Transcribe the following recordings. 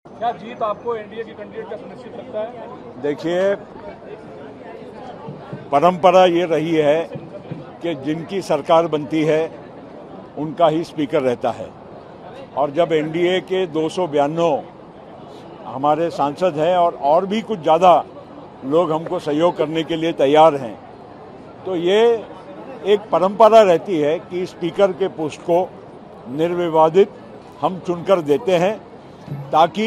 क्या जीत आपको एनडीए की कैंडिडेट का सुनिश्चित लगता है? देखिए, परंपरा ये रही है कि जिनकी सरकार बनती है उनका ही स्पीकर रहता है। और जब एनडीए के 292 हमारे सांसद हैं और भी कुछ ज़्यादा लोग हमको सहयोग करने के लिए तैयार हैं, तो ये एक परंपरा रहती है कि स्पीकर के पोस्ट को निर्विवादित हम चुनकर देते हैं, ताकि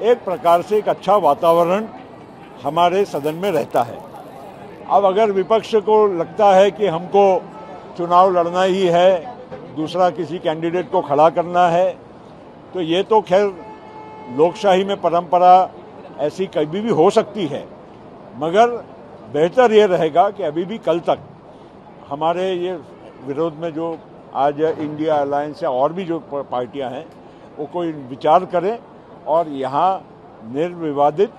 एक प्रकार से एक अच्छा वातावरण हमारे सदन में रहता है। अब अगर विपक्ष को लगता है कि हमको चुनाव लड़ना ही है, दूसरा किसी कैंडिडेट को खड़ा करना है, तो ये तो खैर लोकशाही में परंपरा ऐसी कभी भी हो सकती है, मगर बेहतर ये रहेगा कि अभी भी कल तक हमारे ये विरोध में जो आज इंडिया अलायंस या और भी जो पार्टियां हैं वो कोई विचार करें और यहाँ निर्विवादित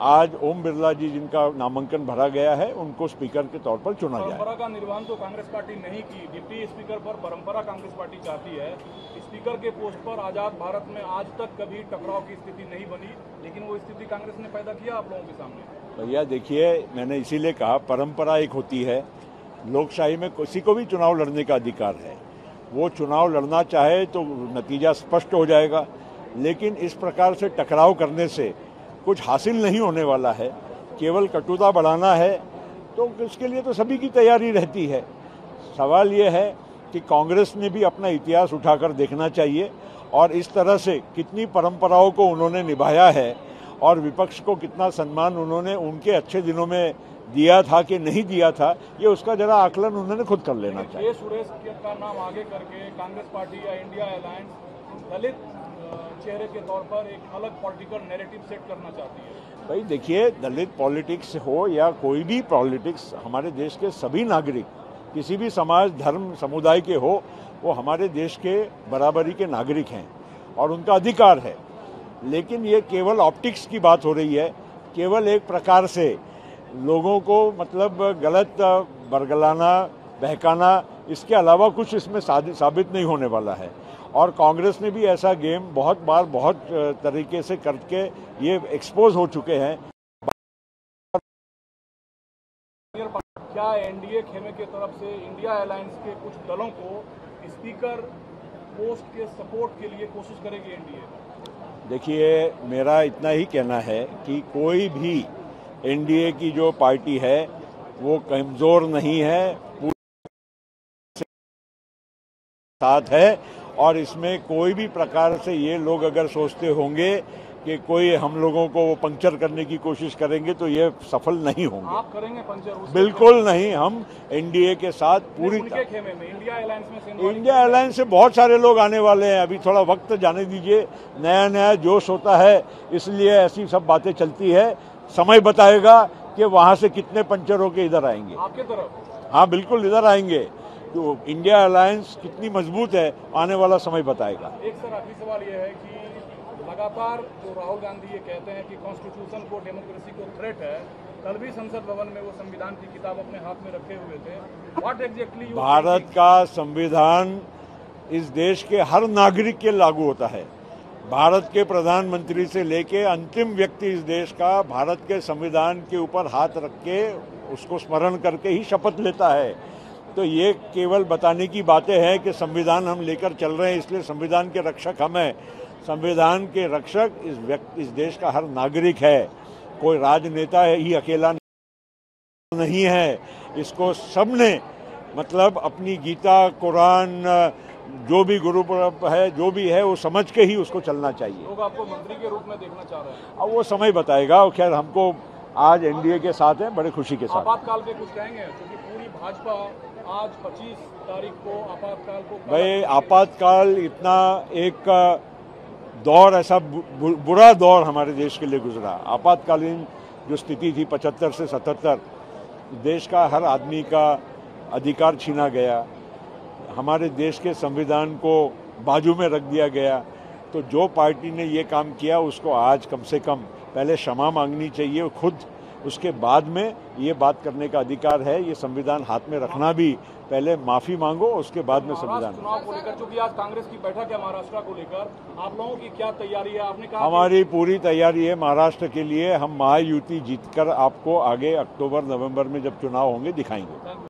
आज ओम बिरला जी जिनका नामांकन भरा गया है उनको स्पीकर के तौर पर चुना जाए। परंपरा का निर्वहन तो कांग्रेस पार्टी नहीं की। डिप्टी स्पीकर पर परंपरा कांग्रेस पार्टी चाहती है। स्पीकर के पोस्ट पर आजाद भारत में आज तक कभी टकराव की स्थिति नहीं बनी, लेकिन वो स्थिति कांग्रेस ने पैदा किया आप लोगों के सामने। भैया देखिए, मैंने इसीलिए कहा परंपरा एक होती है, लोकशाही में किसी को भी चुनाव लड़ने का अधिकार है। वो चुनाव लड़ना चाहे तो नतीजा स्पष्ट हो जाएगा, लेकिन इस प्रकार से टकराव करने से कुछ हासिल नहीं होने वाला है, केवल कटुता बढ़ाना है। तो इसके लिए तो सभी की तैयारी रहती है। सवाल ये है कि कांग्रेस ने भी अपना इतिहास उठाकर देखना चाहिए और इस तरह से कितनी परंपराओं को उन्होंने निभाया है और विपक्ष को कितना सम्मान उन्होंने उनके अच्छे दिनों में दिया था कि नहीं दिया था, ये उसका जरा आकलन उन्होंने खुद कर लेना चाहिए। सुरेश का नाम आगे करके कांग्रेस पार्टी या इंडिया अलायंस दलित चेहरे के तौर पर एक अलग पॉलिटिकल नैरेटिव सेट करना चाहती है। भाई देखिए, दलित पॉलिटिक्स हो या कोई भी पॉलिटिक्स, हमारे देश के सभी नागरिक किसी भी समाज धर्म समुदाय के हो, वो हमारे देश के बराबरी के नागरिक हैं और उनका अधिकार है। लेकिन ये केवल ऑप्टिक्स की बात हो रही है, केवल एक प्रकार से लोगों को मतलब गलत बरगलाना बहकाना, इसके अलावा कुछ इसमें साबित नहीं होने वाला है। और कांग्रेस ने भी ऐसा गेम बहुत बार बहुत तरीके से करके ये एक्सपोज हो चुके हैं। क्या एनडीए खेमे की तरफ से इंडिया अलायंस के कुछ दलों को स्पीकर पोस्ट के सपोर्ट के लिए कोशिश करेगी एनडीए? देखिए, मेरा इतना ही कहना है कि कोई भी एनडीए की जो पार्टी है वो कमजोर नहीं है, पूरे साथ है। और इसमें कोई भी प्रकार से ये लोग अगर सोचते होंगे कि कोई हम लोगों को वो पंक्चर करने की कोशिश करेंगे तो ये सफल नहीं होंगे। आप करेंगे पंक्चर? बिल्कुल नहीं। हम एनडीए के साथ पूरी खेमे में इंडिया अलायंस से बहुत सारे लोग आने वाले हैं। अभी थोड़ा वक्त जाने दीजिए, नया नया जोश होता है, इसलिए ऐसी सब बातें चलती है। समय बताएगा कि वहां से कितने पंक्चर होके इधर आएंगे आपके तरफ। हाँ बिल्कुल, इधर आएंगे। तो इंडिया अलायंस कितनी मजबूत है आने वाला समय बताएगा। एक सर आखिरी सवाल ये है कि लगातार जो राहुल गांधी ये कहते हैं कि कॉन्स्टिट्यूशन को, डेमोक्रेसी को थ्रेट है, कल भी संसद भवन में वो संविधान की किताब अपने हाथ में रखे हुए थे। What exactly? भारत का संविधान इस देश के हर नागरिक के लागू होता है। भारत के प्रधानमंत्री से लेके अंतिम व्यक्ति इस देश का भारत के संविधान के ऊपर हाथ रख के उसको स्मरण करके ही शपथ लेता है। तो ये केवल बताने की बातें हैं कि संविधान हम लेकर चल रहे हैं इसलिए संविधान के रक्षक हम हैं। संविधान के रक्षक इस देश का हर नागरिक है, कोई राजनेता ही अकेला नहीं है। इसको सबने मतलब अपनी गीता, कुरान, जो भी गुरु है, जो भी है, वो समझ के ही उसको चलना चाहिए। लोग आपको मंत्री के रूप में देखना चाह रहे हैं। अब वो समय बताएगा। और खैर, हमको आज एनडीए के साथ है, बड़े खुशी के साथ। आपातकाल पे कुछ कहेंगे? क्योंकि पूरी भाजपा आज 25 तारीख को आपातकाल को, भाई आपातकाल इतना एक दौर, ऐसा बुरा दौर हमारे देश के लिए गुजरा। आपातकालीन जो स्थिति थी 75 से 77, देश का हर आदमी का अधिकार छीना गया, हमारे देश के संविधान को बाजू में रख दिया गया। तो जो पार्टी ने ये काम किया उसको आज कम से कम पहले क्षमा मांगनी चाहिए, खुद उसके बाद में ये बात करने का अधिकार है। ये संविधान हाथ में रखना भी, पहले माफी मांगो, उसके बाद में संविधान। चुनाव को लेकर चूंकि आज कांग्रेस की बैठक है महाराष्ट्र को लेकर, आप लोगों की क्या तैयारी है? आपने कहा हमारी पूरी तैयारी है महाराष्ट्र के लिए। हम महायुति जीतकर आपको आगे अक्टूबर नवंबर में जब चुनाव होंगे दिखाएंगे।